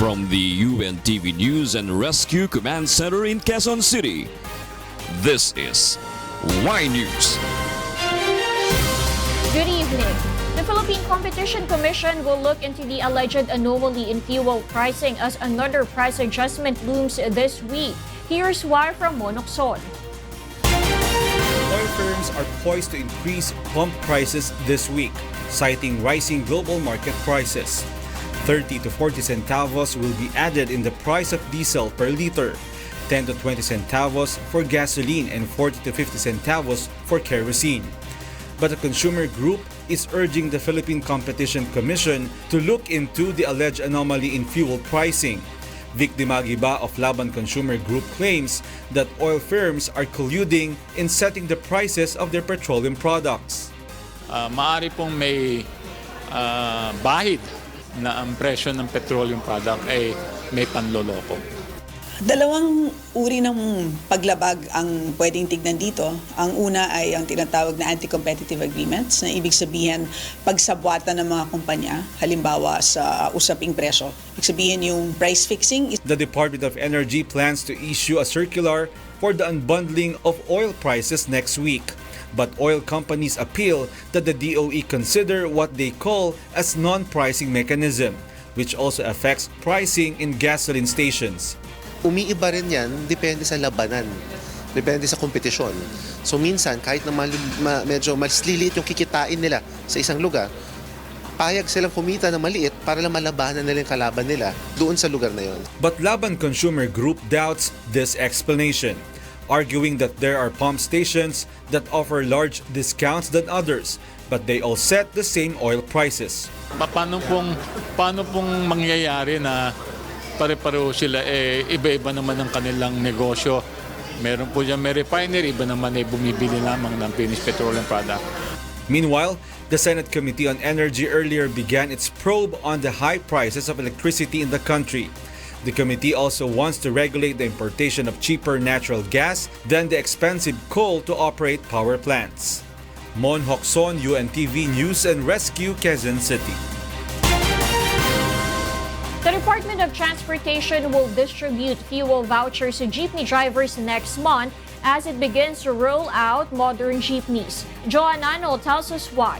From the UNTV News and Rescue Command Center in Quezon City, this is Y News. Good evening. The Philippine Competition Commission will look into the alleged anomaly in fuel pricing as another price adjustment looms this week. Here's why from Monokson. Oil firms are poised to increase pump prices this week, citing rising global market prices. 30 to 40 centavos will be added in the price of diesel per liter, 10 to 20 centavos for gasoline, and 40 to 50 centavos for kerosene. But the consumer group is urging the Philippine Competition Commission to look into the alleged anomaly in fuel pricing. Vic Dimagiba of Laban Consumer Group claims that oil firms are colluding in setting the prices of their petroleum products. Maaari pong may bahid na ang presyo ng petroleum product ay may panloloko. Dalawang uri ng paglabag ang pwedeng tignan dito. Ang una ay ang tinatawag na anti-competitive agreements, na ibig sabihin pagsabwatan ng mga kumpanya, halimbawa sa usaping presyo. Ibig sabihin yung price fixing. The Department of Energy plans to issue a circular for the unbundling of oil prices next week. But oil companies appeal that the DOE consider what they call as non-pricing mechanism, which also affects pricing in gasoline stations. Umiiba rin yan, depende sa labanan, depende sa kompetisyon. So minsan, kahit na medyo mas lilit yung kikitain nila sa isang lugar, payag silang kumita na maliit para lang malabanan nila yung kalaban nila doon sa lugar na yon. But Laban Consumer Group doubts this explanation, arguing that there are pump stations that offer large discounts than others, but they all set the same oil prices. Paano pong mangyayari na pare-pareho sila, iba-iba naman ang kanilang negosyo. Meron po dyan may refinery, iba naman ay bumibili lamang ng finished petroleum product. Meanwhile, the Senate Committee on Energy earlier began its probe on the high prices of electricity in the country. The committee also wants to regulate the importation of cheaper natural gas than the expensive coal to operate power plants. Mon Hokson, UNTV News and Rescue, Quezon City. The Department of Transportation will distribute fuel vouchers to jeepney drivers next month as it begins to roll out modern jeepneys. Joanano tells us why.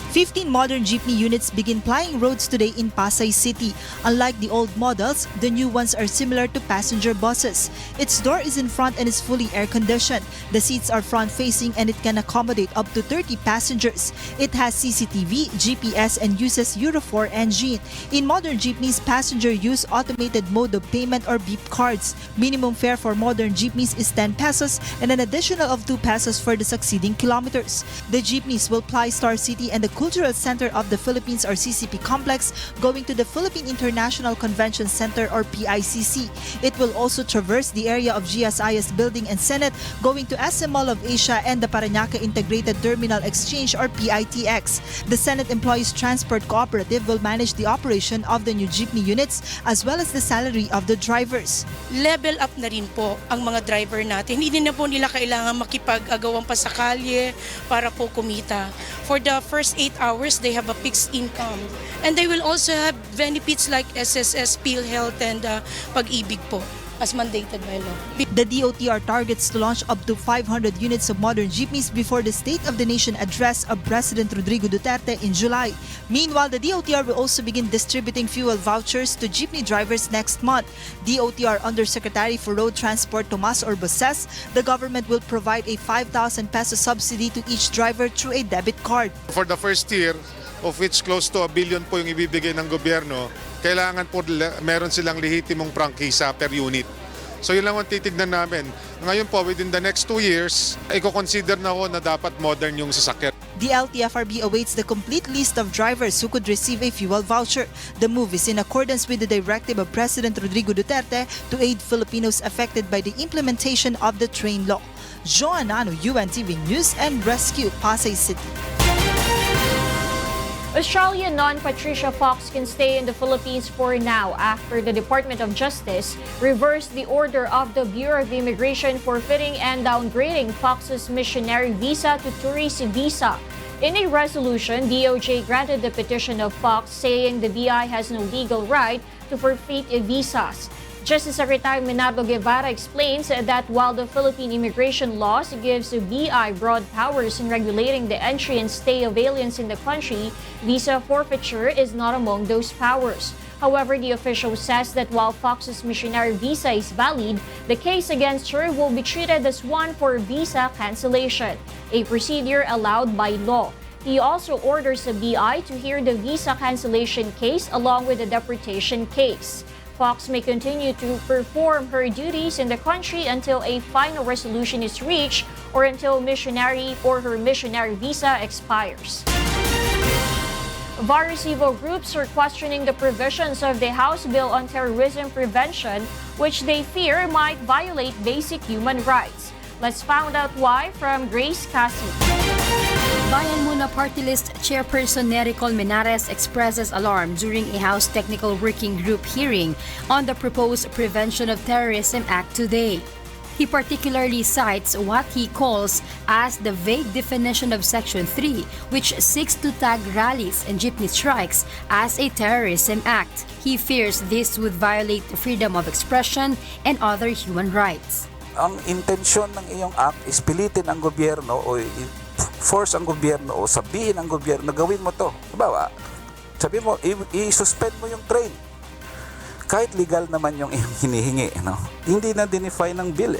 15 modern jeepney units begin plying roads today in Pasay City. Unlike the old models, the new ones are similar to passenger buses. Its door is in front and is fully air-conditioned. The seats are front-facing and it can accommodate up to 30 passengers. It has CCTV, GPS, and uses Euro 4 engine. In modern jeepneys, passengers use automated mode of payment or beep cards. Minimum fare for modern jeepneys is 10 pesos and an additional of 2 pesos for the succeeding kilometers. The jeepneys will ply Star City and the Cultural Center of the Philippines or CCP complex, going to the Philippine International Convention Center or PICC. It will also traverse the area of GSIS Building and Senate, going to SM Mall of Asia and the Parañaque Integrated Terminal Exchange or PITX. The Senate Employees Transport Cooperative will manage the operation of the new jeepney units as well as the salary of the drivers. Level up na rin po ang mga driver natin. Hindi na po nila kailangan makipag-agawang pa sa kalye para po kumita. For the first 8 hours, they have a fixed income. And they will also have benefits like SSS, PhilHealth, and Pag-ibig po, as mandated by law. The DOTR targets to launch up to 500 units of modern jeepneys before the State of the Nation address of President Rodrigo Duterte in July. Meanwhile, the DOTR will also begin distributing fuel vouchers to jeepney drivers next month. DOTR Undersecretary for Road Transport Tomas Orbo says the government will provide a 5,000 peso subsidy to each driver through a debit card. For the first year, of which close to 1 billion po yung ibibigay ng gobyerno, kailangan po meron silang lehitimong prangkisa per unit. So yun lang ang titignan namin. Ngayon po, within the next 2 years, i-consider na ho na dapat modern yung sasakyan. The LTFRB awaits the complete list of drivers who could receive a fuel voucher. The move is in accordance with the directive of President Rodrigo Duterte to aid Filipinos affected by the implementation of the train law. Joanano, UNTV News and Rescue, Pasay City. Australian non-Patricia Fox can stay in the Philippines for now after the Department of Justice reversed the order of the Bureau of Immigration forfeiting and downgrading Fox's missionary visa to tourist visa. In a resolution, DOJ granted the petition of Fox, saying the BI has no legal right to forfeit visas. Justice Secretary Menardo Guevara explains that while the Philippine immigration laws gives the BI broad powers in regulating the entry and stay of aliens in the country, visa forfeiture is not among those powers. However, the official says that while Fox's missionary visa is valid, the case against her will be treated as one for visa cancellation, a procedure allowed by law. He also orders the BI to hear the visa cancellation case along with the deportation case. Fox may continue to perform her duties in the country until a final resolution is reached or until her missionary visa expires. Various evil groups are questioning the provisions of the House Bill on Terrorism Prevention, which they fear might violate basic human rights. Let's find out why from Grace Cassie. Bayan Muna Party List Chairperson Nery Colmenares expresses alarm during a House Technical Working Group hearing on the proposed Prevention of Terrorism Act today. He particularly cites what he calls as the vague definition of Section 3, which seeks to tag rallies and jeepney strikes as a terrorism act. He fears this would violate the freedom of expression and other human rights. Ang intensyon ng iyong act is pilitin ang gobyerno o force ang gobyerno o sabihin ang gobyerno na gawin mo to. Diba? Sabihin mo, i-suspend mo yung train. Kahit legal naman yung hinihingi. No? Hindi na dinefine ng bill.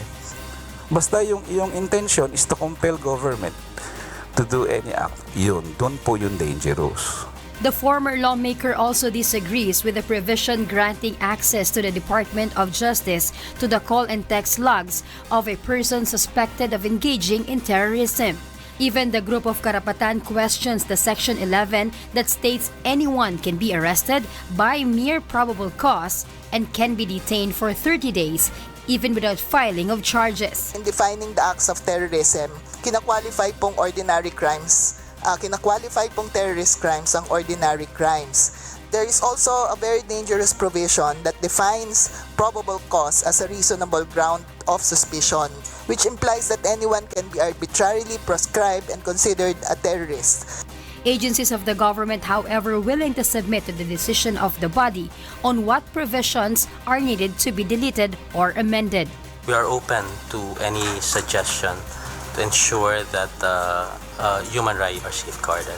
Basta yung iyong intention is to compel government to do any act. Yun, doon po yung dangerous. The former lawmaker also disagrees with the provision granting access to the Department of Justice to the call and text logs of a person suspected of engaging in terrorism. Even the group of Karapatan questions the Section 11 that states anyone can be arrested by mere probable cause and can be detained for 30 days even without filing of charges. In defining the acts of terrorism, kinakwalify pong ordinary crimes. Kinakwalify pong terrorist crimes ang ordinary crimes. There is also a very dangerous provision that defines probable cause as a reasonable ground of suspicion, which implies that anyone can be arbitrarily proscribed and considered a terrorist. Agencies of the government, however, willing to submit to the decision of the body on what provisions are needed to be deleted or amended. We are open to any suggestion to ensure that human rights are safeguarded.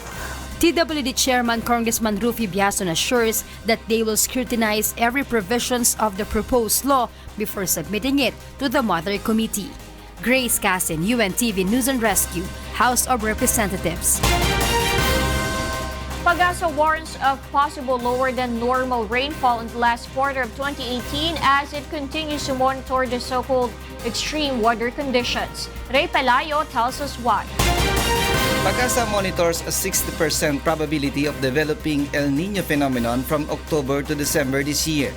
TWD Chairman Congressman Rufy Biason assures that they will scrutinize every provisions of the proposed law before submitting it to the Mother Committee. Grace Cassin, UNTV News and Rescue, House of Representatives. Pag-asa warns of possible lower than normal rainfall in the last quarter of 2018 as it continues to monitor the so-called extreme weather conditions. Ray Pelayo tells us why. Pag-asa monitors a 60% probability of developing El Niño phenomenon from October to December this year.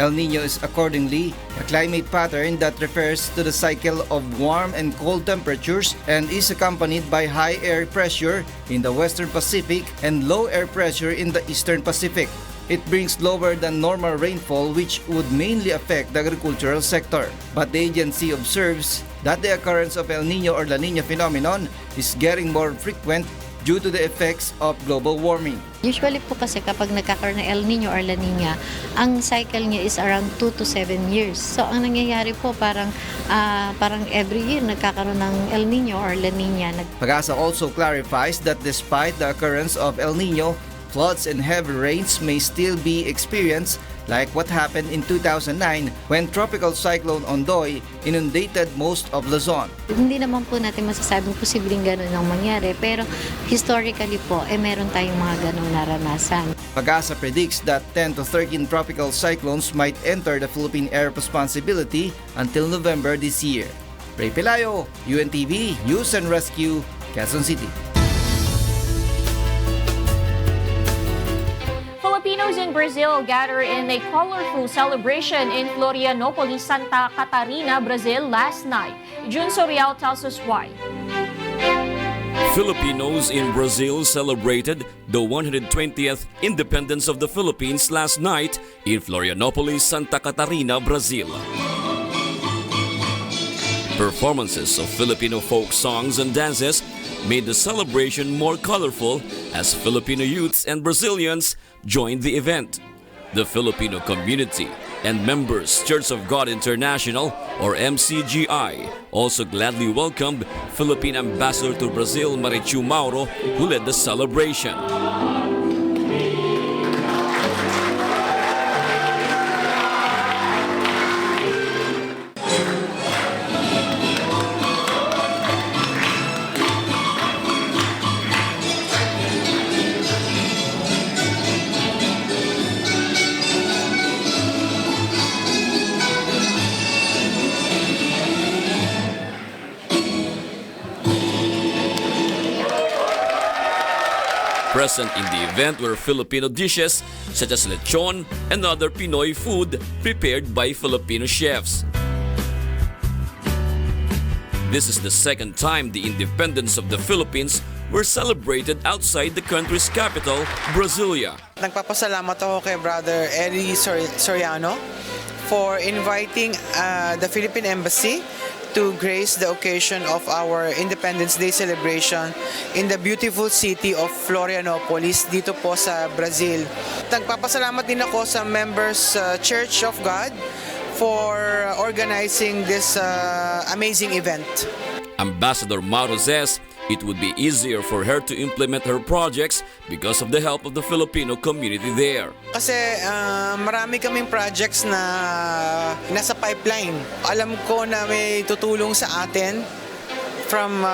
El Niño is accordingly a climate pattern that refers to the cycle of warm and cold temperatures and is accompanied by high air pressure in the Western Pacific and low air pressure in the Eastern Pacific. It brings lower than normal rainfall which would mainly affect the agricultural sector. But the agency observes that the occurrence of El Niño or La Niña phenomenon is getting more frequent due to the effects of global warming. Usually po kasi kapag nagkakaroon ng El Niño or La Niña, ang cycle niya is around 2 to 7 years. So ang nangyayari po parang every year nagkakaroon ng El Niño or La Niña. Pag-asa also clarifies that despite the occurrence of El Niño, floods and heavy rains may still be experienced like what happened in 2009 when Tropical Cyclone Ondoy inundated most of Luzon. Hindi naman po natin masasabing posibleng ganun ang mangyari, pero historically po, meron tayong mga ganung naranasan. Pag-asa predicts that 10 to 13 tropical cyclones might enter the Philippine Air Responsibility until November this year. Ray Pelayo, UNTV News and Rescue, Quezon City. Filipinos in Brazil gather in a colorful celebration in Florianopolis, Santa Catarina, Brazil last night. Jun Sorial tells us why. Filipinos in Brazil celebrated the 120th independence of the Philippines last night in Florianopolis, Santa Catarina, Brazil. Performances of Filipino folk songs and dances made the celebration more colorful as Filipino youths and Brazilians joined the event. The Filipino community and members Church of God International or MCGI also gladly welcomed Philippine Ambassador to Brazil Marichu Mauro, who led the celebration. Present in the event were Filipino dishes such as lechon and other Pinoy food prepared by Filipino chefs. This is the second time the independence of the Philippines were celebrated outside the country's capital, Brasilia. Nagpapasalamat ako kay Brother Eli Soriano for inviting the Philippine Embassy to grace the occasion of our Independence Day celebration in the beautiful city of Florianopolis dito po sa Brazil. Nagpapasalamat din ako sa members Church of God for organizing this amazing event. Ambassador Mauro says it would be easier for her to implement her projects because of the help of the Filipino community there. Kasi marami kaming projects na nasa pipeline. Alam ko na may tutulong sa atin from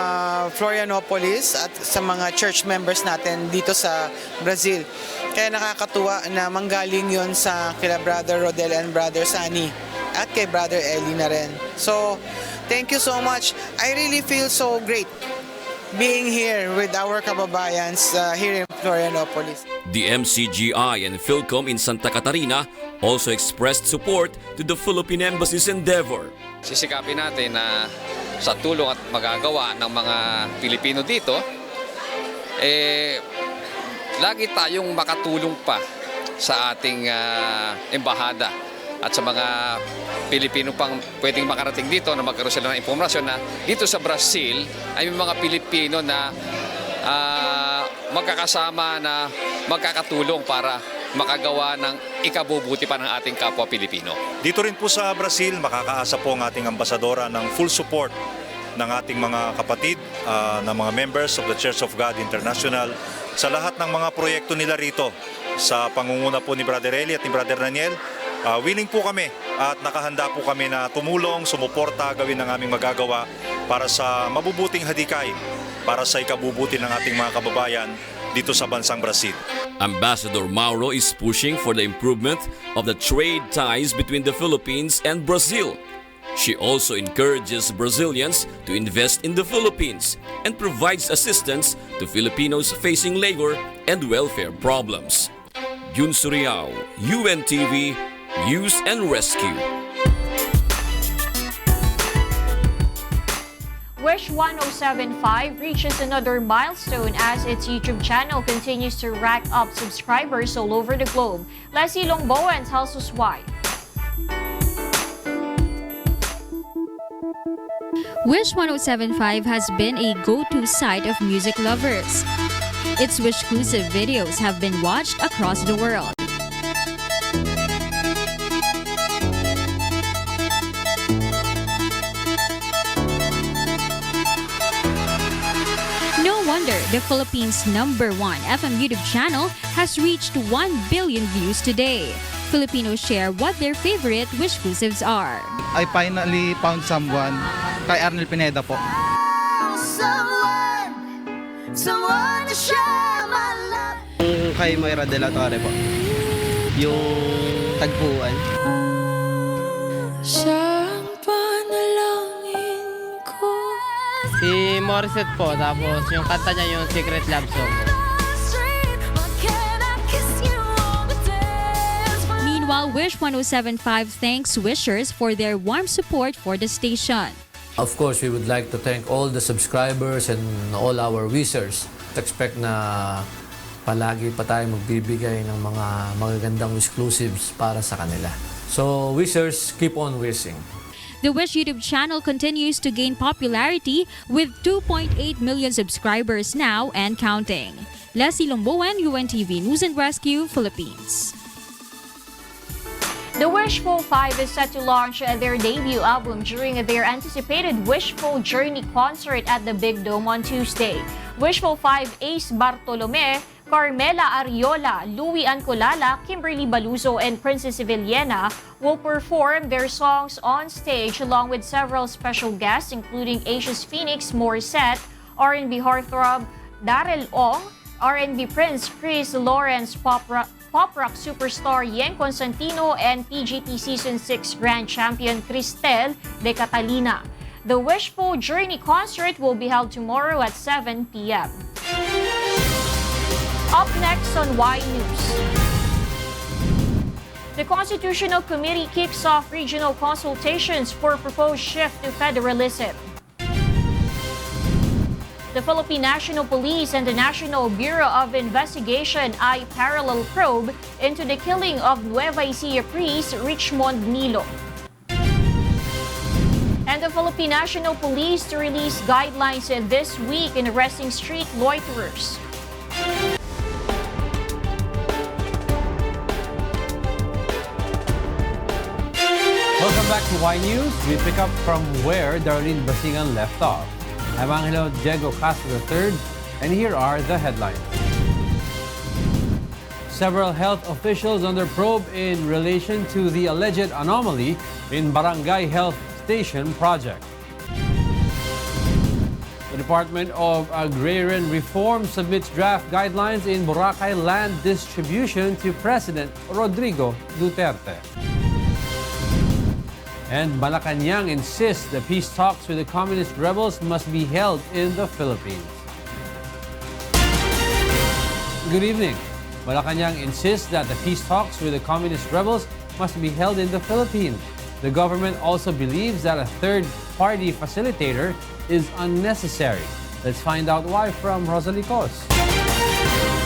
Florianopolis at sa mga church members natin dito sa Brazil. Kaya nakakatuwa na manggaling yon sa kila Brother Rodel and Brother Sani at kay Brother Eli na rin. So, thank you so much. I really feel so great being here with our kababayans here in Florianopolis. The MCGI and Philcom in Santa Catarina also expressed support to the Philippine Embassy's endeavor. Sisikapin natin na sa tulong at magagawa ng mga Pilipino dito, lagi tayong makatulong pa sa ating embahada at sa mga Pilipino pang pwedeng makarating dito na magkaroon sila ng impormasyon na dito sa Brazil ay may mga Pilipino na magkakasama na magkakatulong para makagawa ng ikabubuti pa ng ating kapwa Pilipino. Dito rin po sa Brazil, makakaasa po ang ating ambasadora ng full support ng ating mga kapatid, ng mga members of the Church of God International sa lahat ng mga proyekto nila rito. Sa pangunguna po ni Brother Eli at ni Brother Daniel, willing po kami at nakahanda po kami na tumulong, sumuporta, gawin ang aming magagawa para sa mabubuting hadikay, para sa ikabubuti ng ating mga kababayan dito sa bansang Brazil. Ambassador Mauro is pushing for the improvement of the trade ties between the Philippines and Brazil. She also encourages Brazilians to invest in the Philippines and provides assistance to Filipinos facing labor and welfare problems. Jun Suriao, UNTV, News and Rescue. Wish 1075 reaches another milestone as its YouTube channel continues to rack up subscribers all over the globe. Leslie Longboan tells us why. Wish 1075 has been a go-to site of music lovers. Its Wish-exclusive videos have been watched across the world. No wonder the Philippines' #1 FM YouTube channel has reached 1 billion views today. Filipinos share what their favorite Wish-exclusives are. I finally found someone, kay Arnel Pineda po. Someone to share my love. Yung kay Moira de la Torre po. Yung tagpuan. Siyang panalangin ko. Si Morissette po, tapos yung kanta niya yung Secret Love Song. Meanwhile, Wish 1075 thanks wishers for their warm support for the station. Of course, we would like to thank all the subscribers and all our wishers. Expect na palagi pa tayo magbibigay ng mga magagandang exclusives para sa kanila. So, wishers, keep on wishing. The Wish YouTube channel continues to gain popularity with 2.8 million subscribers now and counting. Leslie Lomboan, UNTV News and Rescue, Philippines. The Wishful 5 is set to launch their debut album during their anticipated Wishful Journey concert at the Big Dome on Tuesday. Wishful 5 Ace Bartolome, Carmela Ariola, Louie Ancolala, Kimberly Baluzo, and Princess Villena will perform their songs on stage along with several special guests including Asia's Phoenix Morissette, R&B heartthrob Darrell Ong, R&B Prince Chris Lawrence, pop rock superstar Yen Constantino, and PGT Season 6 Grand Champion Cristel de Catalina. The Wishful Journey concert will be held tomorrow at 7 p.m. Up next on Y News. The Constitutional Committee kicks off regional consultations for proposed shift to federalism. The Philippine National Police and the National Bureau of Investigation eye parallel probe into the killing of Nueva Ecija priest Richmond Nilo. And the Philippine National Police to release guidelines this week in arresting street loiterers. Welcome back to Y News. We pick up from where Darlene Basingan left off. I'm Angelo Castro III, and here are the headlines. Several health officials under probe in relation to the alleged anomaly in Barangay Health Station project. The Department of Agrarian Reform submits draft guidelines in Boracay land distribution to President Rodrigo Duterte. And Malacanang insists the peace talks with the communist rebels must be held in the Philippines. Good evening. Malacanang insists that the peace talks with the communist rebels must be held in the Philippines. The government also believes that a third-party facilitator is unnecessary. Let's find out why from Rosalie Cos.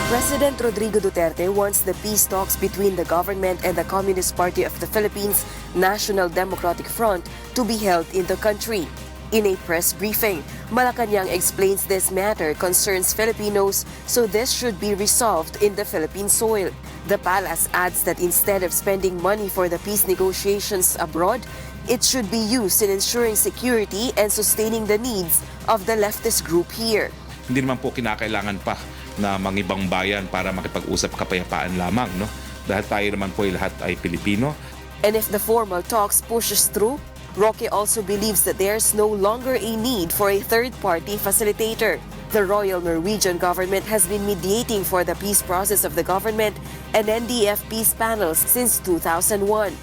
President Rodrigo Duterte wants the peace talks between the government and the Communist Party of the Philippines, National Democratic Front, to be held in the country. In a press briefing, Malacanang explains this matter concerns Filipinos, so this should be resolved in the Philippine soil. The palace adds that instead of spending money for the peace negotiations abroad, it should be used in ensuring security and sustaining the needs of the leftist group here. Hindi naman po kinakailangan pa na mangibang bayan para makipag-usap kapayapaan lamang, no? Dahil tayo naman po lahat ay Pilipino. And if the formal talks pushes through, Roque also believes that there's no longer a need for a third-party facilitator. The Royal Norwegian government has been mediating for the peace process of the government and NDF peace panels since 2001.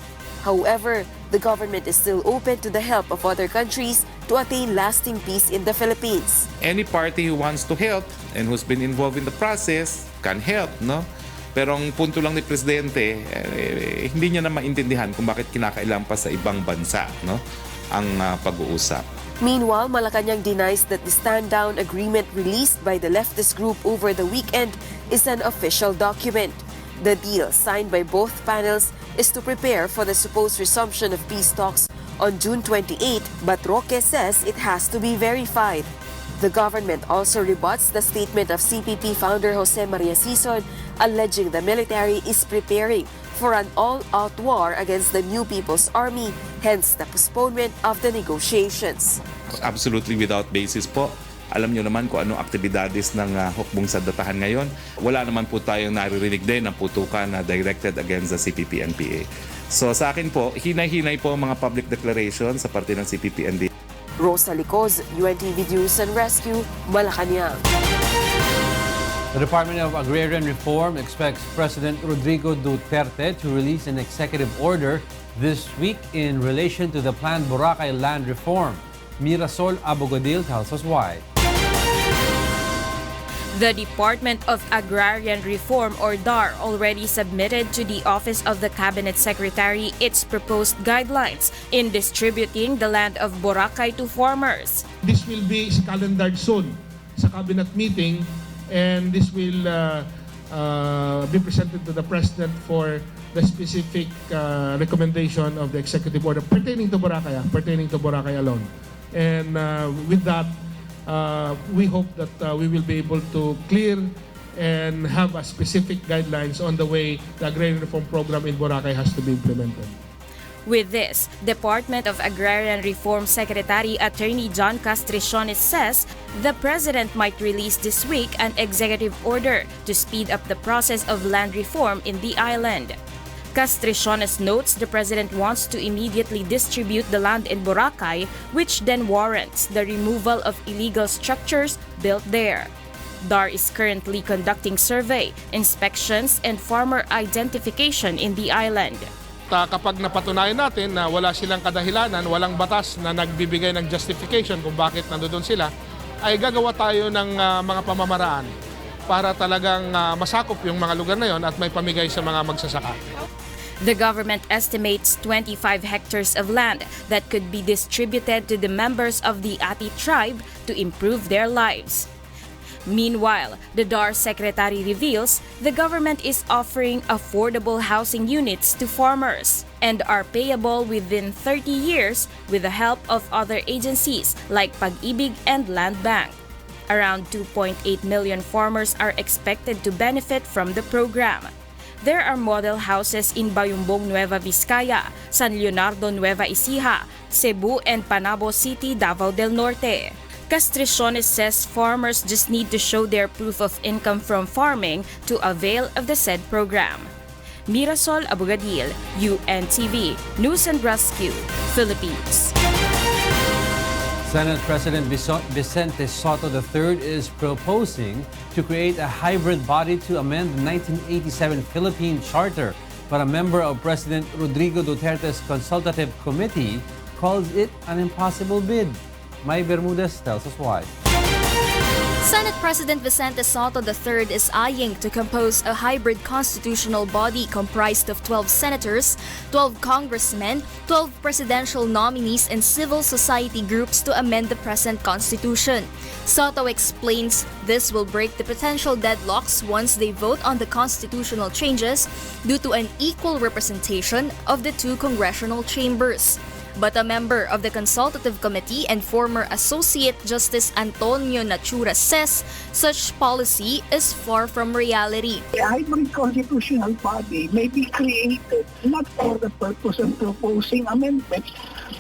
However, the government is still open to the help of other countries to attain lasting peace in the Philippines. Any party who wants to help and who's been involved in the process can help, no? Pero ang punto lang ni Presidente, hindi niya na maintindihan kung bakit kinakailangan pa sa ibang bansa, no? Ang pag-uusap. Meanwhile, Malacanang denies that the stand-down agreement released by the leftist group over the weekend is an official document. The deal signed by both panels is to prepare for the supposed resumption of peace talks on June 28, but Roque says it has to be verified. The government also rebuts the statement of CPP founder Jose Maria Sison, alleging the military is preparing for an all-out war against the New People's Army, hence the postponement of the negotiations. Absolutely without basis po. Alam niyo naman kung anong aktibidades ng hukbong sandatahan ngayon. Wala naman po tayong naririnig din ng putukan na directed against the CPP-NPA. So sa akin po, hinay-hinay po ang mga public declaration sa parte ng CPP-NPA. Rosa Licoz, UNTV News and Rescue, Malacanang. The Department of Agrarian Reform expects President Rodrigo Duterte to release an executive order this week in relation to the planned Boracay land reform. Mirasol Abogadil tells us why. The Department of Agrarian Reform or DAR already submitted to the Office of the Cabinet Secretary its proposed guidelines in distributing the land of Boracay to farmers. This will be calendared soon sa cabinet meeting and this will be presented to the President for the specific recommendation of the executive order pertaining to Boracay alone. And with that, we hope that we will be able to clear and have a specific guidelines on the way the agrarian reform program in Boracay has to be implemented. With this, Department of Agrarian Reform Secretary Attorney John Castro says the President might release this week an executive order to speed up the process of land reform in the island. Castro notes the President wants to immediately distribute the land in Boracay, which then warrants the removal of illegal structures built there. DAR is currently conducting survey, inspections, and farmer identification in the island. Kapag napatunayan natin na wala silang kadahilanan, walang batas na nagbibigay ng justification kung bakit nandoon sila, ay gagawa tayo ng mga pamamaraan para talagang masakop yung mga lugar na yon at may pamigay sa mga magsasaka. The government estimates 25 hectares of land that could be distributed to the members of the Ati tribe to improve their lives. Meanwhile, the DAR secretary reveals the government is offering affordable housing units to farmers and are payable within 30 years with the help of other agencies like Pag-ibig and Land Bank. Around 2.8 million farmers are expected to benefit from the program. There are model houses in Bayumbong, Nueva Vizcaya, San Leonardo, Nueva Ecija, Cebu, and Panabo City, Davao del Norte. Castriciones says farmers just need to show their proof of income from farming to avail of the said program. Mirasol Abogadil, UNTV, News and Rescue, Philippines. Senate President Vicente Soto III is proposing to create a hybrid body to amend the 1987 Philippine Charter, but a member of President Rodrigo Duterte's consultative committee calls it an impossible bid. May Bermudez tells us why. Senate President Vicente Soto III is eyeing to compose a hybrid constitutional body comprised of 12 senators, 12 congressmen, 12 presidential nominees, and civil society groups to amend the present constitution. Soto explains this will break the potential deadlocks once they vote on the constitutional changes due to an equal representation of the two congressional chambers. But a member of the Consultative Committee and former Associate Justice Antonio Nachura says such policy is far from reality. A hybrid constitutional body may be created not for the purpose of proposing amendments,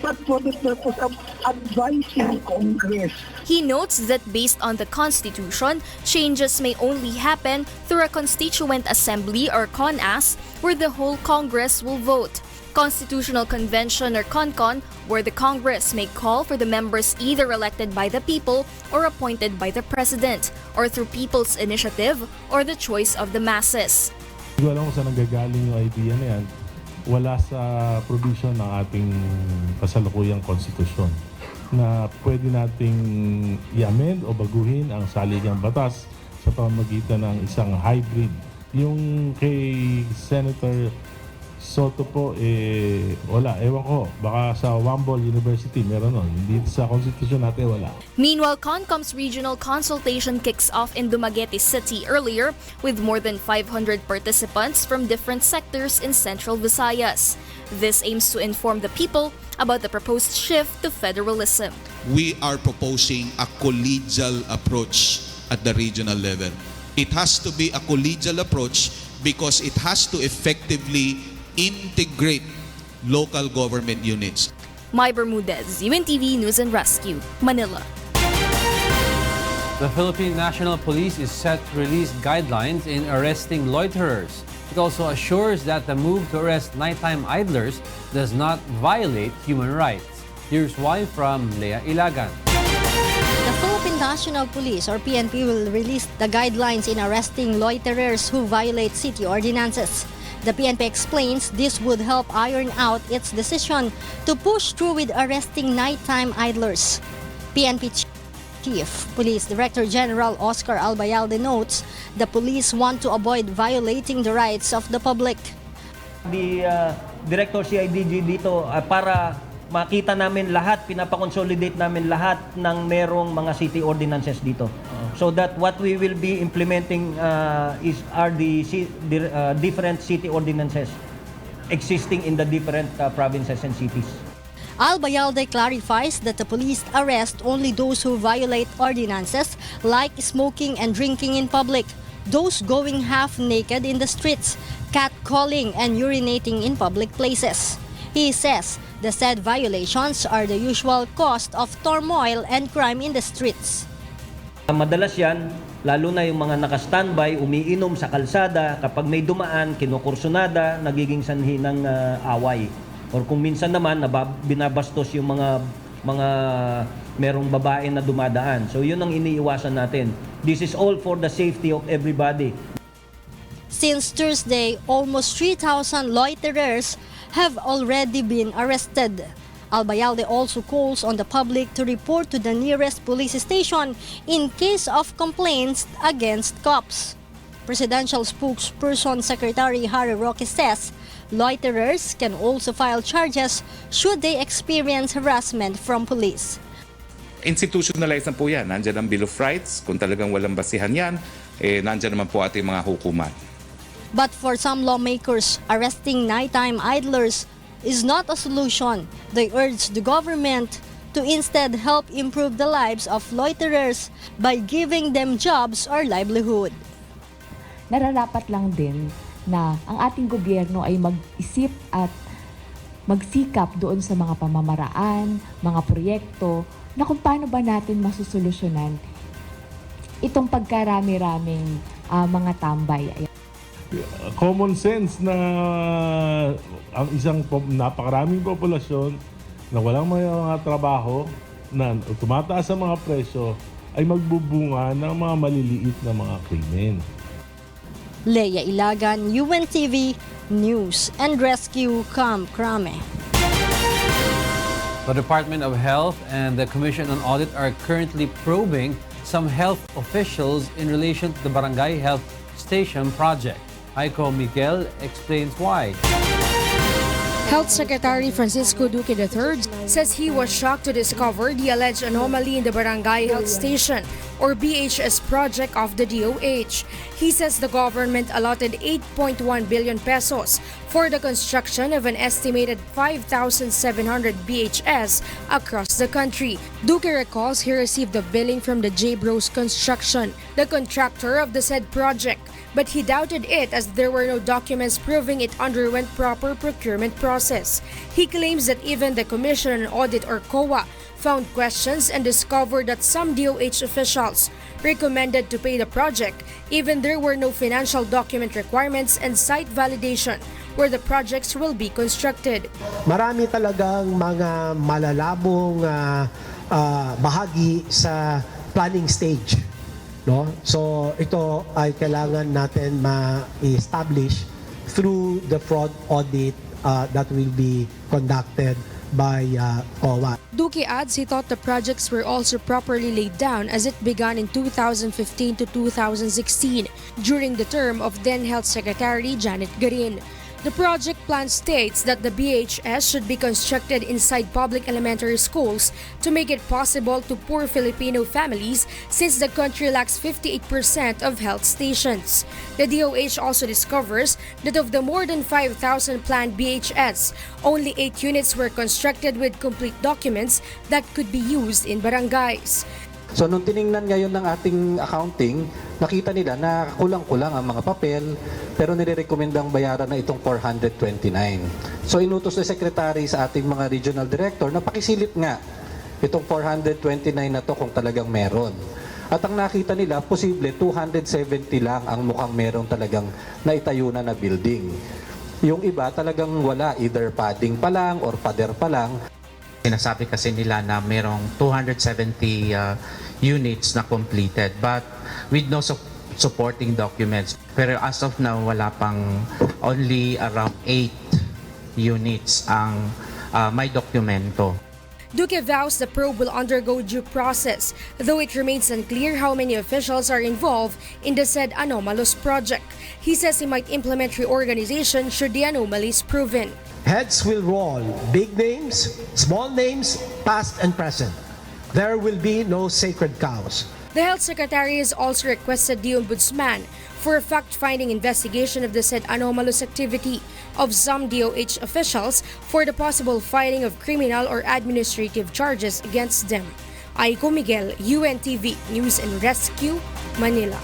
but for the purpose of advising Congress. He notes that based on the Constitution, changes may only happen through a Constituent Assembly or CONAS, where the whole Congress will vote. Constitutional Convention or CONCON, where the Congress may call for the members either elected by the people or appointed by the President, or through people's initiative or the choice of the masses. Hindi ko alam kung saan nanggagaling yung idea na yan. Wala sa provision ng ating kasalukuyang konstitusyon na pwede nating i-amend o baguhin ang saligang batas sa pamamagitan ng isang hybrid. Yung kay Senator Soto po, wala. Ewan ko, baka sa Wambol University meron nun. Hindi sa Constitution natin, wala. Meanwhile, CONCOM's regional consultation kicks off in Dumaguete City earlier with more than 500 participants from different sectors in Central Visayas. This aims to inform the people about the proposed shift to federalism. We are proposing a collegial approach at the regional level. It has to be a collegial approach because it has to effectively integrate local government units. May Bermudez, UNTV News and Rescue, Manila. The Philippine National Police is set to release guidelines in arresting loiterers. It also assures that the move to arrest nighttime idlers does not violate human rights. Here's why from Lea Ilagan. The Philippine National Police or PNP will release the guidelines in arresting loiterers who violate city ordinances. The PNP explains this would help iron out its decision to push through with arresting nighttime idlers. PNP Chief Police Director General Oscar Albayalde notes the police want to avoid violating the rights of the public. The Director CIDG dito para makita namin lahat, pinapakonsolidate namin lahat ng merong mga city ordinances dito. So that what we will be implementing are the different city ordinances existing in the different provinces and cities. Albayalde clarifies that the police arrest only those who violate ordinances like smoking and drinking in public, those going half naked in the streets, catcalling and urinating in public places. He says the said violations are the usual cause of turmoil and crime in the streets. Madalas yan, lalo na yung mga naka-standby, umiinom sa kalsada, kapag may dumaan, kinukursunada, nagiging sanhi ng away. Or kung minsan naman, binabastos yung mga merong babae na dumadaan. So yun ang iniiwasan natin. This is all for the safety of everybody. Since Thursday, almost 3,000 loiterers have already been arrested. Albayalde also calls on the public to report to the nearest police station in case of complaints against cops. Presidential spokesperson Secretary Harry Roque says loiterers can also file charges should they experience harassment from police. Institutionalized na po yan. Nandiyan ang Bill of Rights. Kung talagang walang basihan yan, nandiyan naman po ating mga hukuman. But for some lawmakers, arresting nighttime idlers is not a solution. They urge the government to instead help improve the lives of loiterers by giving them jobs or livelihood. Nararapat lang din na ang ating gobyerno ay mag-isip at magsikap doon sa mga pamamaraan, mga proyekto, na kung paano ba natin masusolusyonan itong pagkarami-raming mga tambay. Common sense na ang isang napakaraming populasyon na walang mga trabaho, na tumataas ang mga presyo, ay magbubunga ng mga maliliit na mga krimen. Leia Ilagan, UNTV, News and Rescue Camp Crame. The Department of Health and the Commission on Audit are currently probing some health officials in relation to the Barangay Health Station project. Aiko Miguel explains why. Health Secretary Francisco Duque III says he was shocked to discover the alleged anomaly in the Barangay Health Station, or BHS project of the DOH. He says the government allotted 8.1 billion pesos for the construction of an estimated 5,700 BHS across the country. Duque recalls he received the billing from the J. Bros Construction, the contractor of the said project, but he doubted it as there were no documents proving it underwent proper procurement process. He claims that even the Commission on Audit or COA found questions and discovered that some DOH officials recommended to pay the project even there were no financial document requirements and site validation where the projects will be constructed. Marami talagang mga malalabong bahagi sa planning stage. No? So ito ay kailangan natin ma-establish through the fraud audit that will be conducted by COA. Duque adds he thought the projects were also properly laid down as it began in 2015 to 2016 during the term of then Health Secretary Janet Garin. The project plan states that the BHS should be constructed inside public elementary schools to make it possible to poor Filipino families since the country lacks 58% of health stations. The DOH also discovers that of the more than 5,000 planned BHS, only 8 units were constructed with complete documents that could be used in barangays. So nung tiningnan ngayon ng ating accounting, nakita nila na kulang-kulang ang mga papel, pero nire-recommendang bayaran na itong 429. So inutos na secretary sa ating mga regional director na pakisilip nga itong 429 na to kung talagang meron. At ang nakita nila, posible 270 lang ang mukhang meron talagang naitayo na building. Yung iba talagang wala, either padding pa lang or pader pa lang. Sinasabi kasi nila na merong 270 units na completed but with no supporting documents. Pero as of now, wala pang only around 8 units ang may dokumento. Duque vows the probe will undergo due process, though it remains unclear how many officials are involved in the said anomalous project. He says he might implement reorganization should the anomalies proven. Heads will roll, big names, small names, past and present. There will be no sacred cows. The Health Secretary has also requested the Ombudsman for a fact-finding investigation of the said anomalous activity of some DOH officials for the possible filing of criminal or administrative charges against them. Aiko Miguel, UNTV News and Rescue, Manila.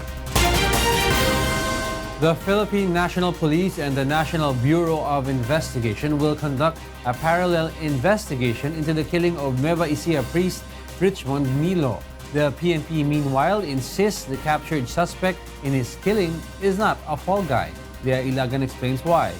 The Philippine National Police and the National Bureau of Investigation will conduct a parallel investigation into the killing of Nueva Ecija priest Richmond Nilo. The PNP, meanwhile, insists the captured suspect in his killing is not a fall guy. Lea Ilagan explains why.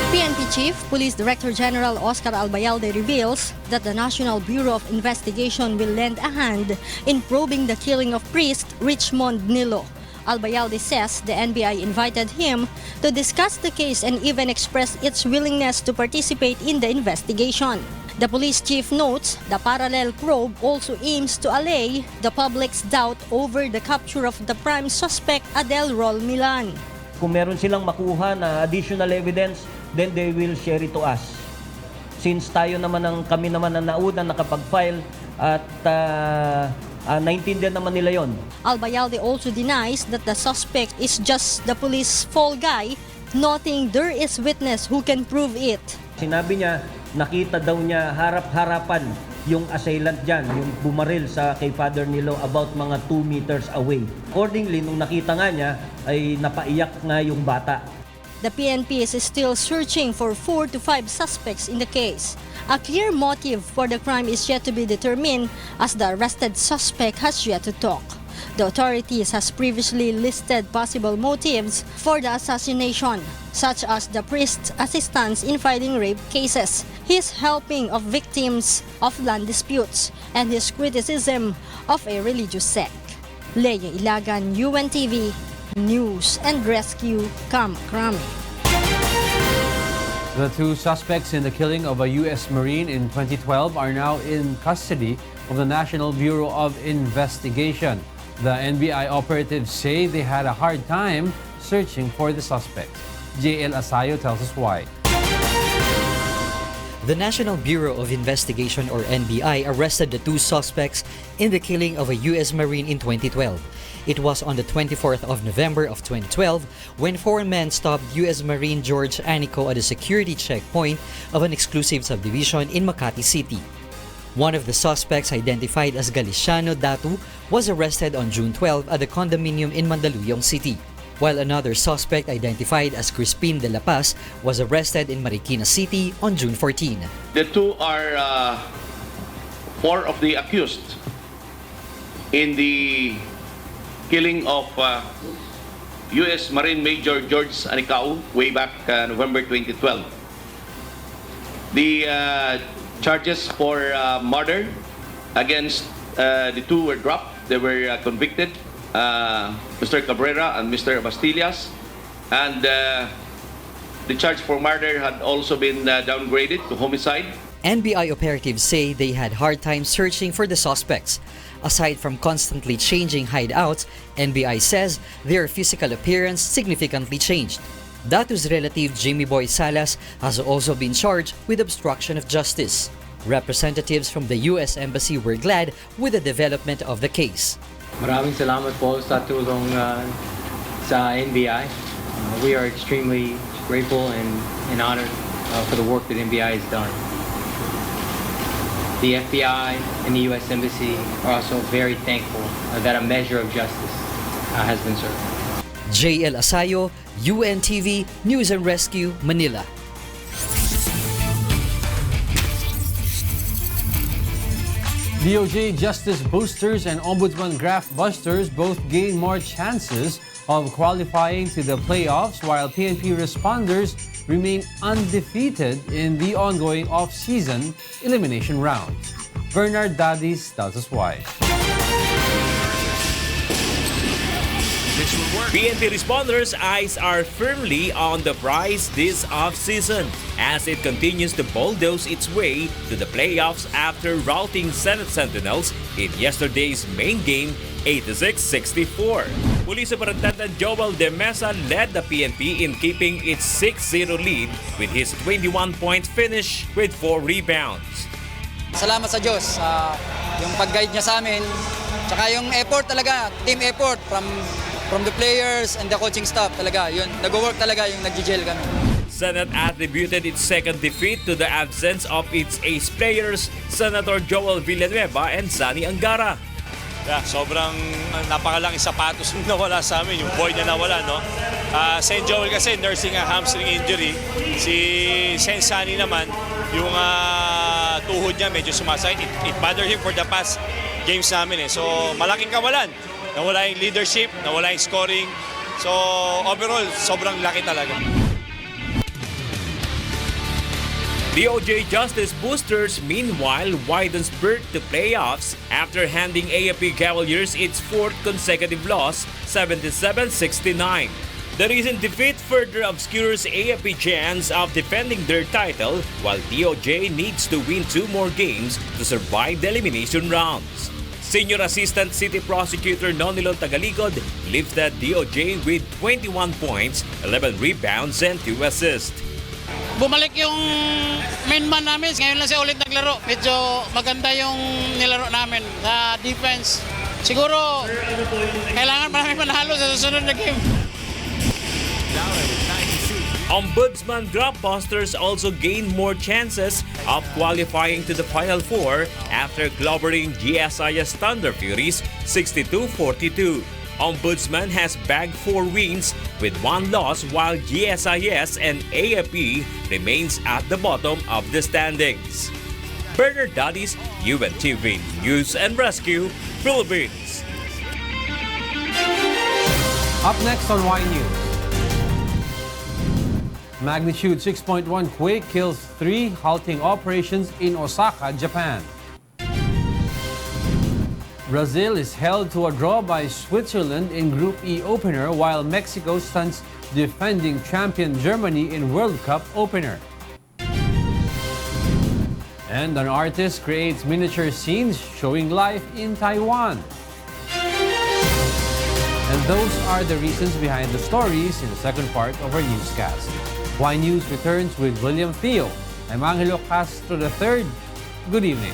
PNP Chief Police Director General Oscar Albayalde reveals that the National Bureau of Investigation will lend a hand in probing the killing of priest Richmond Nilo. Albayalde says the NBI invited him to discuss the case and even expressed its willingness to participate in the investigation. The police chief notes the parallel probe also aims to allay the public's doubt over the capture of the prime suspect Adelrol Milan. Kung meron silang makuha na additional evidence, then they will share it to us. Since kami naman ang nauna nakapag-file at naintindihan naman nila yon. Albayalde also denies that the suspect is just the police fall guy, noting there is witness who can prove it. Sinabi niya, nakita daw niya harap-harapan yung assailant dyan, yung bumaril sa kay Father Nilo about mga 2 meters away. Accordingly, nung nakita nga niya, ay napaiyak nga yung bata. The PNP is still searching for 4 to 5 suspects in the case. A clear motive for the crime is yet to be determined as the arrested suspect has yet to talk. The authorities has previously listed possible motives for the assassination, such as the priest's assistance in filing rape cases, his helping of victims of land disputes, and his criticism of a religious sect. Lea Ilagan, UNTV, News and Rescue, Camp Crame. The 2 suspects in the killing of a U.S. Marine in 2012 are now in custody of the National Bureau of Investigation. The NBI operatives say they had a hard time searching for the suspects. JL Asayo tells us why. The National Bureau of Investigation, or NBI, arrested the 2 suspects in the killing of a U.S. Marine in 2012. It was on the 24th of November of 2012 when 4 men stopped U.S. Marine George Anico at a security checkpoint of an exclusive subdivision in Makati City. One of the suspects, identified as Galiciano Datu, was arrested on June 12 at the condominium in Mandaluyong City, while another suspect, identified as Crispin de la Paz, was arrested in Marikina City on June 14. The 2 are 4 of the accused in the killing of U.S. Marine Major George Anicao way back November 2012. The charges for murder against the 2 were dropped. They were convicted, Mr. Cabrera and Mr. Bastillas, and the charge for murder had also been downgraded to homicide. NBI operatives say they had hard time searching for the suspects. Aside from constantly changing hideouts, NBI says their physical appearance significantly changed. Datu's relative Jimmy Boy Salas has also been charged with obstruction of justice. Representatives from the U.S. Embassy were glad with the development of the case. Maraming salamat po sa tulong sa NBI. We are extremely grateful and honored for the work that NBI has done. The FBI and the U.S. Embassy are also very thankful that a measure of justice has been served. JL Asayo, UNTV, News and Rescue, Manila. DOJ Justice Boosters and Ombudsman Graft Busters both gain more chances of qualifying to the playoffs, while PNP responders remain undefeated in the ongoing off-season elimination rounds. Bernard Dadis tells us why. PNP responders' eyes are firmly on the prize this off-season as it continues to bulldoze its way to the playoffs after routing Senate Sentinels in yesterday's main game 86-64. Police Superintendent Joel De Mesa led the PNP in keeping its 6-0 lead with his 21-point finish with 4 rebounds. Salamat sa Diyos, yung pag-guide niya sa amin, Saka yung effort talaga, team effort from the players and the coaching staff talaga. Yun, nag-work talaga yung nag-gel kami. Senate attributed its second defeat to the absence of its ace players, Senator Joel Villanueva and Sani Angara. Yeah, sobrang napakalaki sapatos yung nawala sa amin, yung boy na nawala, no? St. Joel kasi nursing a hamstring injury. Si St. Sani naman, yung tuhod niya medyo sumasakit. It bothered him for the past games namin. So malaking kawalan. Nawala yung leadership, nawala yung scoring. So overall, sobrang laki talaga. DOJ Justice Boosters meanwhile widens berth to playoffs after handing AFP Cavaliers its fourth consecutive loss, 77-69. The recent defeat further obscures AFP chance of defending their title, while DOJ needs to win 2 more games to survive the elimination rounds. Senior Assistant City Prosecutor Nonilon Tagaligod lifted DOJ with 21 points, 11 rebounds, and 2 assists. Bumalik yung main man namin. Ngayon lang siya ulit naglaro. Medyo maganda yung nilaro namin sa defense. Siguro, kailangan pa namin manalo sa susunod na game. Ombudsman Dropbusters also gained more chances of qualifying to the Final Four after clobbering GSIS Thunder Furies 62-42. Ombudsman has bagged 4 wins with 1 loss, while GSIS and AFP remains at the bottom of the standings. Bernard Dadis, UNTV News and Rescue, Philippines. Up next on Y News. Magnitude 6.1 quake kills 3, halting operations in Osaka, Japan. Brazil is held to a draw by Switzerland in Group E opener, while Mexico stunts defending champion Germany in World Cup opener. And an artist creates miniature scenes showing life in Taiwan. And those are the reasons behind the stories in the second part of our newscast. Y News returns with William Thio. I'm Angelo Castro III. Good evening.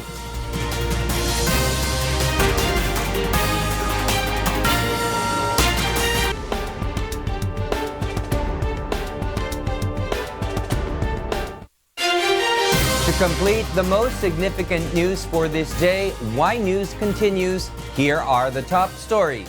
To complete the most significant news for this day, Y News continues. Here are the top stories.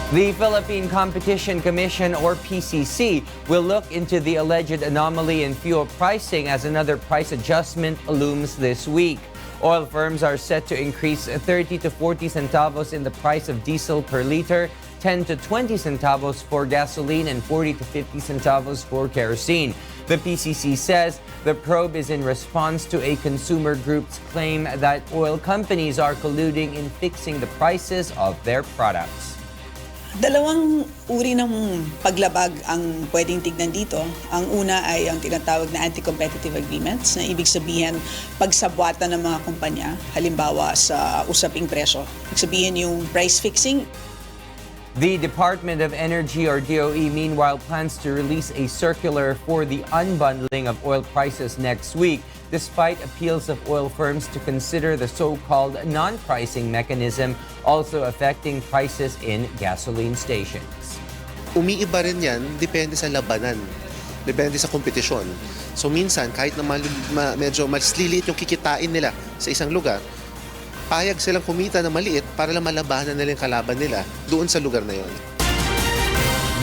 The Philippine Competition Commission, or PCC, will look into the alleged anomaly in fuel pricing as another price adjustment looms this week. Oil firms are set to increase 30 to 40 centavos in the price of diesel per liter, 10 to 20 centavos for gasoline, and 40 to 50 centavos for kerosene. The PCC says the probe is in response to a consumer group's claim that oil companies are colluding in fixing the prices of their products. Dalawang uri ng paglabag ang pwedeng tignan dito. Ang una ay ang tinatawag na anti-competitive agreements, na ibig sabihin pagsabwatan ng mga kumpanya, halimbawa sa usaping presyo. Ibig sabihin yung price fixing. The Department of Energy, or DOE, meanwhile plans to release a circular for the unbundling of oil prices next week, despite appeals of oil firms to consider the so-called non-pricing mechanism also affecting prices in gasoline stations. Umiiba rin yan, depende sa labanan, depende sa kompetisyon. So minsan, kahit na medyo mas lilit yung kikitain nila sa isang lugar, payag silang kumita na maliit para lang malabanan nila yung kalaban nila doon sa lugar na yon.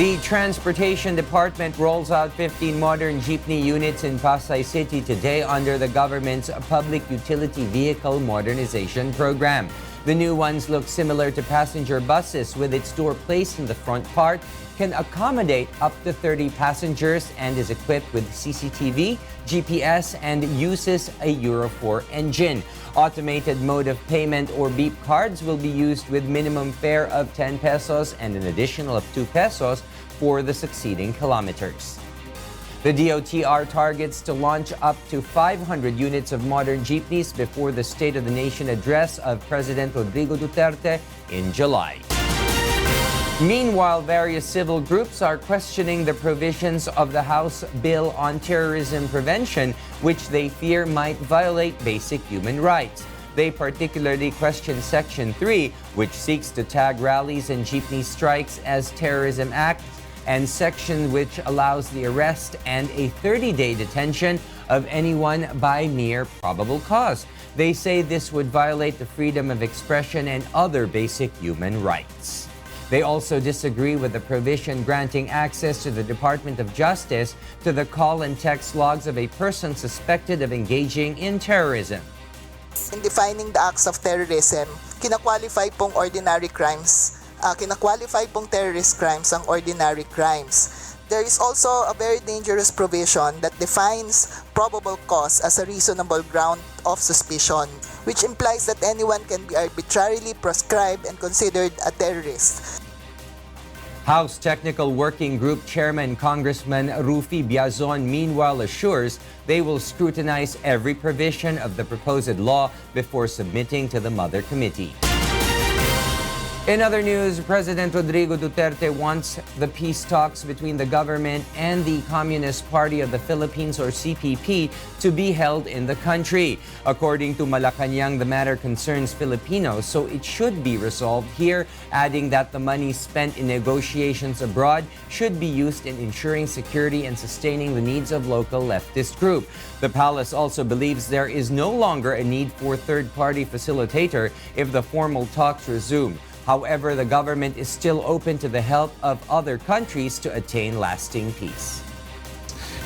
The Transportation Department rolls out 15 modern jeepney units in Pasay City today under the government's Public Utility Vehicle Modernization Program. The new ones look similar to passenger buses, with its door placed in the front part, can accommodate up to 30 passengers, and is equipped with CCTV, GPS, and uses a Euro 4 engine. Automated mode of payment, or beep cards, will be used with minimum fare of 10 pesos and an additional of 2 pesos for the succeeding kilometers. The DOTR targets to launch up to 500 units of modern jeepneys before the State of the Nation address of President Rodrigo Duterte in July. Meanwhile, various civil groups are questioning the provisions of the House Bill on Terrorism Prevention, which they fear might violate basic human rights. They particularly question Section 3, which seeks to tag rallies and jeepney strikes as terrorism acts, and section which allows the arrest and a 30-day detention of anyone by mere probable cause. They say this would violate the freedom of expression and other basic human rights. They also disagree with the provision granting access to the Department of Justice to the call and text logs of a person suspected of engaging in terrorism. In defining the acts of terrorism, kinakwalify pong ordinary crimes, kinakwalify pong terrorist crimes ang ordinary crimes. There is also a very dangerous provision that defines probable cause as a reasonable ground of suspicion, which implies that anyone can be arbitrarily proscribed and considered a terrorist. House Technical Working Group Chairman Congressman Rufi Biazon meanwhile assures they will scrutinize every provision of the proposed law before submitting to the Mother Committee. In other news, President Rodrigo Duterte wants the peace talks between the government and the Communist Party of the Philippines, or CPP, to be held in the country. According to Malacanang, the matter concerns Filipinos, so it should be resolved here, adding that the money spent in negotiations abroad should be used in ensuring security and sustaining the needs of local leftist group. The palace also believes there is no longer a need for third-party facilitator if the formal talks resume. However, the government is still open to the help of other countries to attain lasting peace.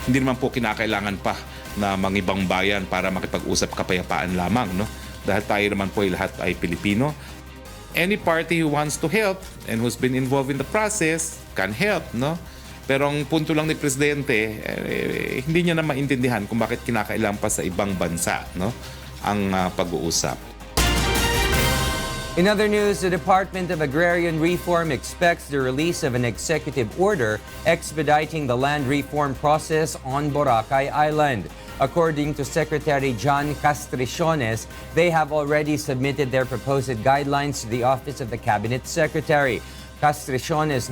Hindi naman po kinakailangan pa na mangibang bayan para makipag-usap kapayapaan lamang, no? Dahil tayo naman po lahat ay Pilipino. Any party who wants to help and who's been involved in the process can help, no? Pero ang punto lang ni Presidente, hindi niya na maintindihan kung bakit kinakailangan pa sa ibang bansa, no? Ang pag-uusap. In other news, the Department of Agrarian Reform expects the release of an executive order expediting the land reform process on Boracay Island. According to Secretary John Castro, they have already submitted their proposed guidelines to the Office of the Cabinet Secretary. Castro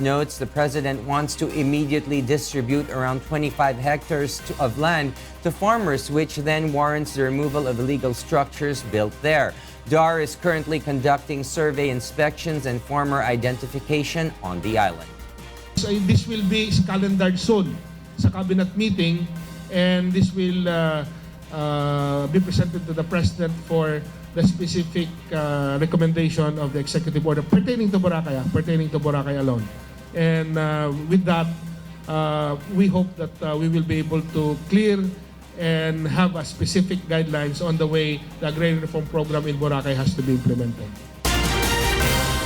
notes the President wants to immediately distribute around 25 hectares of land to farmers, which then warrants the removal of illegal structures built there. DAR is currently conducting survey inspections and farmer identification on the island. So this will be calendared soon sa cabinet meeting, and this will be presented to the President for the specific recommendation of the executive order pertaining to Boracay alone. And with that, we hope that we will be able to clear and have a specific guidelines on the way the agrarian reform program in Boracay has to be implemented.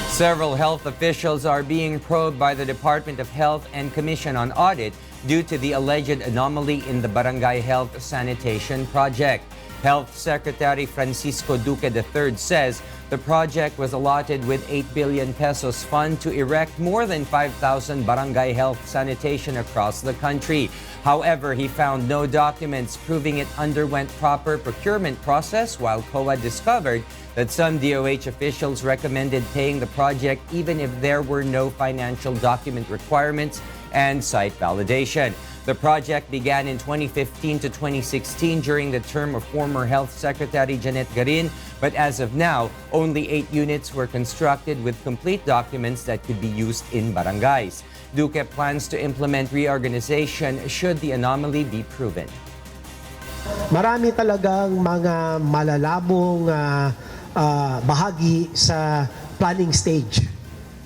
Several health officials are being probed by the Department of Health and Commission on Audit due to the alleged anomaly in the Barangay Health Sanitation project. Health Secretary Francisco Duque III says the project was allotted with 8 billion pesos fund to erect more than 5,000 barangay health sanitation across the country. However, he found no documents proving it underwent proper procurement process, while COA discovered that some DOH officials recommended paying the project even if there were no financial document requirements and site validation. The project began in 2015 to 2016 during the term of former Health Secretary Janet Garin, but as of now, only 8 units were constructed with complete documents that could be used in barangays. Duque plans to implement reorganization should the anomaly be proven. Marami talagang mga malalabong bahagi sa planning stage,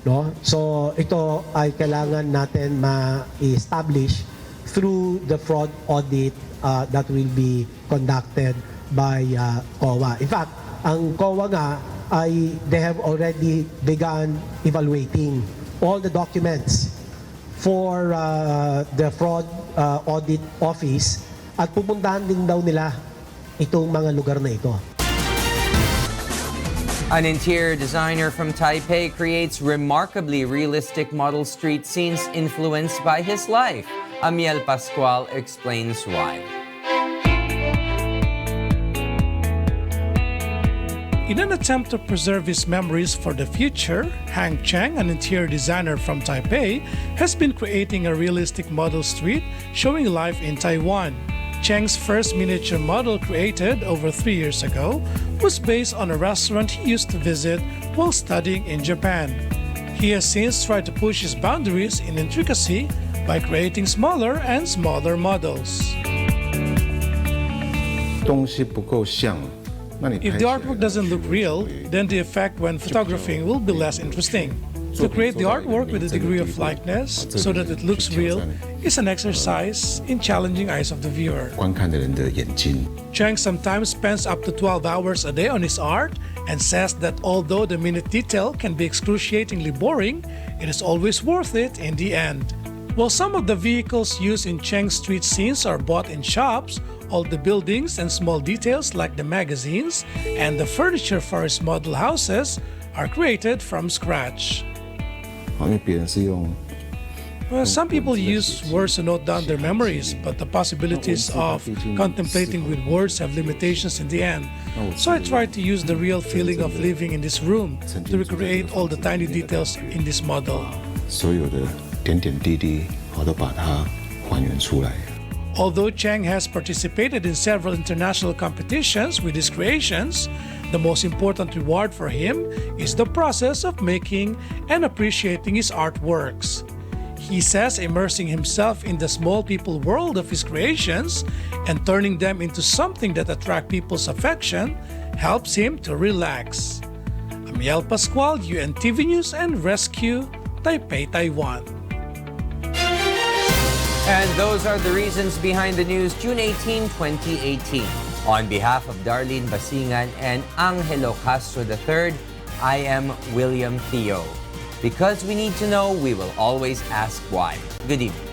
no? So ito ay kailangan natin ma-establish through the fraud audit that will be conducted by COA. In fact, ang COA nga ay they have already begun evaluating all the documents for the fraud audit office, at pupuntahan din daw nila itong mga lugar na ito. An interior designer from Taipei creates remarkably realistic model street scenes influenced by his life. Amiel Pascual explains why. In an attempt to preserve his memories for the future, Hang Cheng, an interior designer from Taipei, has been creating a realistic model street showing life in Taiwan. Cheng's first miniature model, created over 3 years ago, was based on a restaurant he used to visit while studying in Japan. He has since tried to push his boundaries in intricacy by creating smaller and smaller models. If the artwork doesn't look real, then the effect when photographing will be less interesting. To create the artwork with a degree of likeness so that it looks real is an exercise in challenging eyes of the viewer. Cheng sometimes spends up to 12 hours a day on his art and says that although the minute detail can be excruciatingly boring, it is always worth it in the end. While some of the vehicles used in Cheng's street scenes are bought in shops, all the buildings and small details like the magazines and the furniture for his model houses are created from scratch. Well, some people use words to note down their memories, but the possibilities of contemplating with words have limitations in the end. So I tried to use the real feeling of living in this room to recreate all the tiny details in this model. Although Cheng has participated in several international competitions with his creations, the most important reward for him is the process of making and appreciating his artworks. He says immersing himself in the small people world of his creations and turning them into something that attracts people's affection helps him to relax. I'm Yel Pascual, UNTV News and Rescue, Taipei, Taiwan. And those are the reasons behind the news, June 18, 2018. On behalf of Darlene Basingan and Angelo Castro III, I am William Thio. Because we need to know, we will always ask why. Good evening.